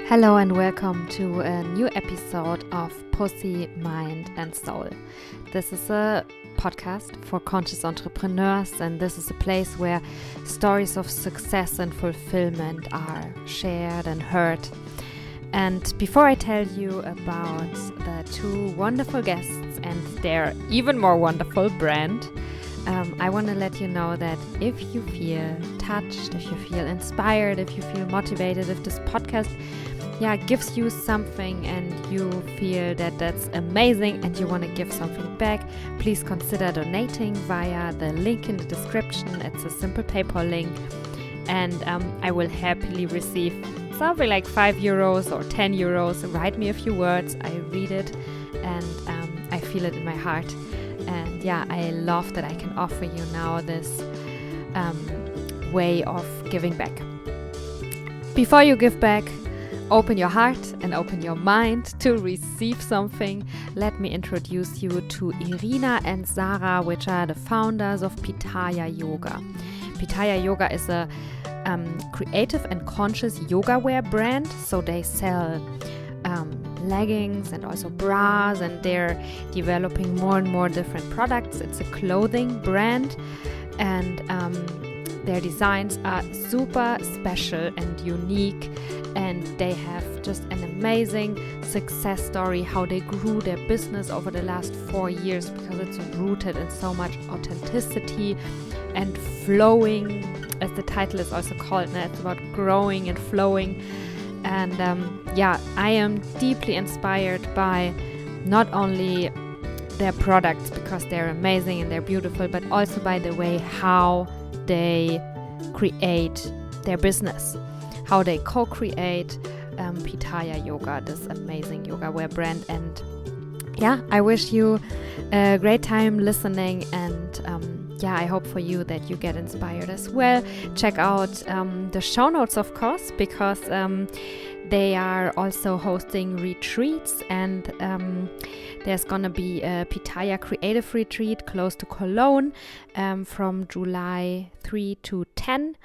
Hello and welcome to a new episode of Pussy, Mind and Soul. This is a podcast for conscious entrepreneurs, and this is a place where stories of success and fulfillment are shared and heard. And before I tell you about the two wonderful guests and their even more wonderful brand, I want to let you know that if you feel touched, if you feel inspired, if you feel motivated, if this podcast gives you something and you feel that that's amazing and you want to give something back, please consider donating via the link in the description. It's a simple PayPal link, and I will happily receive something like €5 or €10. Write me a few words, I read it, and I feel it in my heart. And I love that I can offer you now this way of giving back. Before you give back, open your heart and open your mind to receive something. Let me introduce you to Irina and Sara, which are the founders of Pitaya Yoga. Pitaya Yoga is a creative and conscious yoga wear brand. So they sell leggings and also bras, and they're developing more and more different products. It's a clothing brand, and their designs are super special and unique, and they have just an amazing success story how they grew their business over the last 4 years, because it's rooted in so much authenticity and flowing, as the title is also called. It's about growing and flowing. And I am deeply inspired by not only their products, because they're amazing and they're beautiful, but also by the way how they create their business, how they co-create Pitaya Yoga, this amazing yoga wear brand. And I wish you a great time listening, and I hope for you that you get inspired as well. Check out the show notes, of course, because they are also hosting retreats, and there's gonna be a Pitaya creative retreat close to Cologne from July 3 to 10.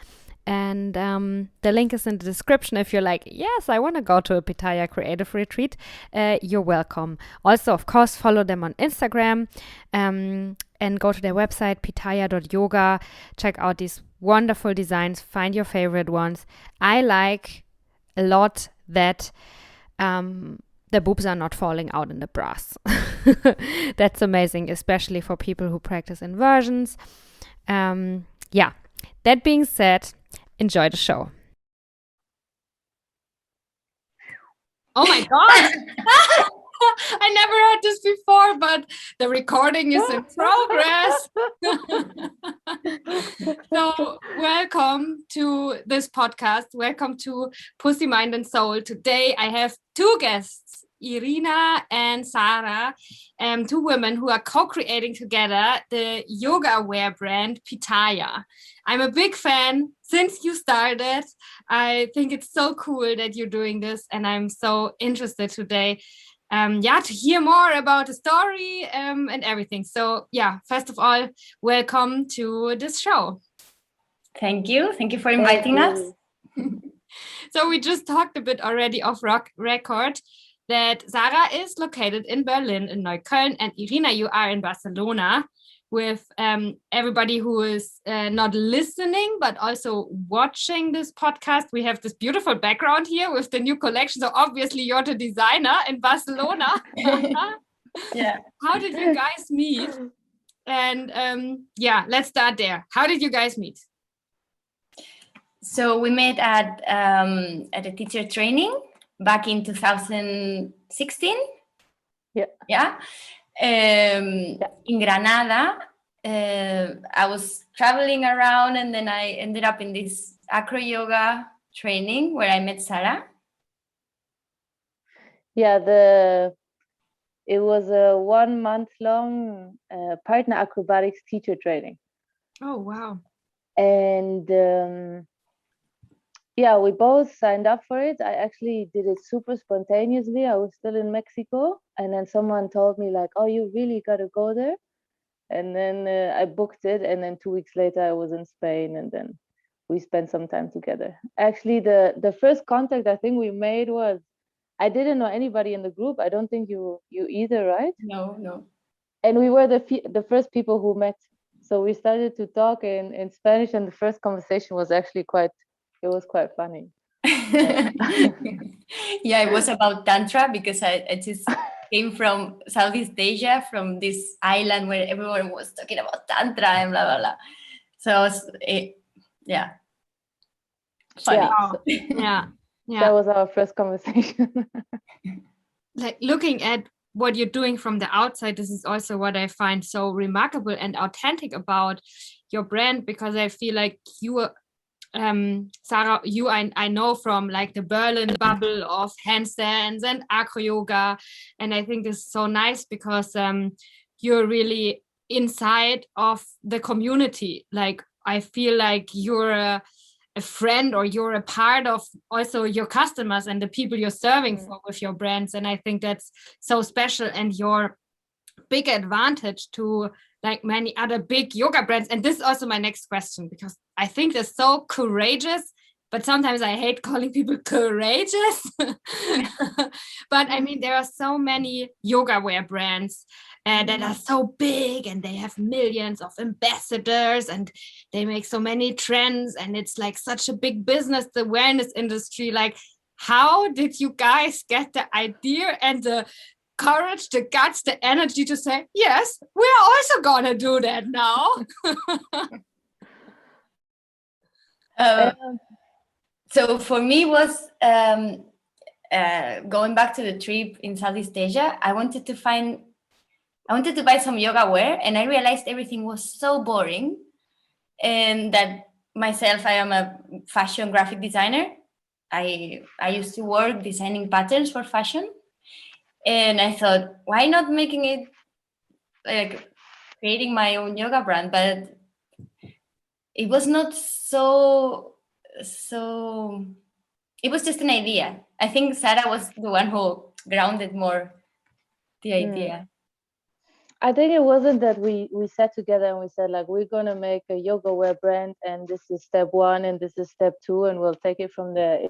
And the link is in the description. If you're like, yes, I want to go to a Pitaya creative retreat, you're welcome. Also, of course, follow them on Instagram and go to their website, pitaya.yoga. Check out these wonderful designs. Find your favorite ones. I like a lot that the boobs are not falling out in the bras. That's amazing, especially for people who practice inversions. That being said, enjoy the show. Oh my God! I never heard this before, but the recording is in progress. So welcome to this podcast. Welcome to Pussy, Mind and Soul. Today I have two guests, Irina and Sara, two women who are co-creating together the yoga wear brand Pitaya. I'm a big fan since you started. I think it's so cool that you're doing this, and I'm so interested today to hear more about the story and everything. So first of all, welcome to this show. Thank you for inviting us. So we just talked a bit already off record that Sara is located in Berlin, in Neukölln, and Irina, you are in Barcelona. With everybody who is not listening, but also watching this podcast, we have this beautiful background here with the new collection. So obviously you're the designer in Barcelona. Yeah. How did you guys meet? And let's start there. How did you guys meet? So we met at a teacher training back in 2016. Yeah. In Granada. I was traveling around, and then I ended up in this Acroyoga training where I met Sara. It was a 1 month long partner acrobatics teacher training. Oh wow. And we both signed up for it. I actually did it super spontaneously. I was still in Mexico, and then someone told me like, oh, you really gotta go there. And then I booked it, and then 2 weeks later I was in Spain, and then we spent some time together. Actually, the first contact I think we made was, I didn't know anybody in the group. I don't think you either, right? No. And we were the first people who met. So we started to talk in Spanish, and the first conversation was actually quite funny. Yeah, it was about Tantra, because I just came from Southeast Asia, from this island where everyone was talking about Tantra and blah, blah, blah. So, yeah. Funny. Yeah. That was our first conversation. Like, looking at what you're doing from the outside, this is also what I find so remarkable and authentic about your brand, because I feel like you, Sara, I know from like the Berlin bubble of handstands and Acroyoga, and I think this is so nice because you're really inside of the community. Like, I feel like you're a friend, or you're a part of also your customers and the people you're serving for with your brands. And I think that's so special, and your big advantage to like many other big yoga brands. And this is also my next question, because I think they're so courageous, but sometimes I hate calling people courageous. But I mean, there are so many yoga wear brands that are so big, and they have millions of ambassadors, and they make so many trends, and it's like such a big business, the wellness industry. Like, how did you guys get the idea and the courage, the guts, the energy to say, yes, we're also gonna do that now? So for me was going back to the trip in Southeast Asia. I wanted to buy some yoga wear, and I realized everything was so boring, and that myself, I am a fashion graphic designer. I used to work designing patterns for fashion, and I thought, why not making it like creating my own yoga brand? But it was not so it was just an idea. I think Sara was the one who grounded more the idea. I think it wasn't that we sat together and we said, like, we're gonna make a yoga wear brand, and this is step 1 and this is step 2, and we'll take it from there.